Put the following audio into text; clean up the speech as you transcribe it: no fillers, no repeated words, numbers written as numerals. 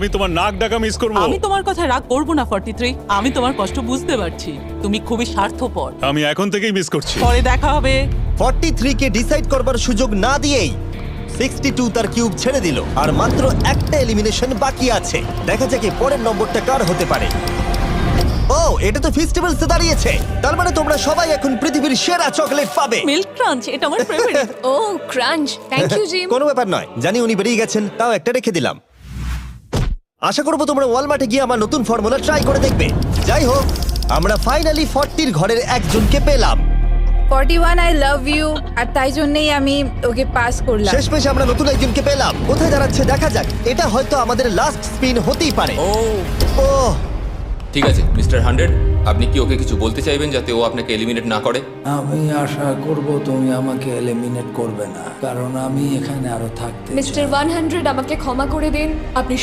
আমি তোমার নাক ডাকা মিস করব। আমি তোমার কথা রাগ করবো না 43। আমি তোমার কষ্ট বুঝতে পারছি, তুমি খুবই স্বার্থপর। আমি এখন থেকেই মিস করছি। পরে দেখা হবে। 43 কে ডিসাইড করবার সুযোগ না দিয়েই 62 তার কিউব ছেড়ে দিল, আর মাত্র একটা এলিমিনেশন বাকি আছে। দেখা যাক এর পরের নম্বরটা কার হতে পারে। ও, এটা তো ফেস্টিভ্যালসে দাঁড়িয়েছে, তার মানে তোমরা সবাই এখন পৃথিবীর সেরা চকলেট পাবে। মিল্ক ক্রাঞ্চ, এটা আমার ফেভারিট। ও ক্রাঞ্চ, থ্যাংক ইউ জিম। কোনো ব্যাপার নয়, জানি উনি বেরিয়ে গেছেন, তাও একটা রেখে দিলাম। আশা করবো তোমরা ওয়ালমার্টে গিয়ে আমার নতুন ফর্মুলা ট্রাই করে দেখবে। যাই হোক, আমরা ফাইনালি 40 ঘরের একজনকে পেলাম। 41 আই লাভ ইউ, আর তাই জন্যই আমি ওকে পাস করলাম। শেষমেশ আমরা নতুন একজনকে পেলাম। কোথায় দাঁড়াচ্ছে দেখা যাক। এটা হয়তো আমাদের লাস্ট স্পিন হতেই পারে। ও ঠিক আছে মিস্টার 100, আপনি কি ওকে কিছু বলতে চাইবেন যাতে ও আপনাকে এলিমিনেট না করে? আমি আশা করব তুমি আমাকে এলিমিনেট করবে না, কারণ আমি এখানে আরো থাকতে চাই। মিস্টার 100 আমাকে ক্ষমা করে দিন। আপনি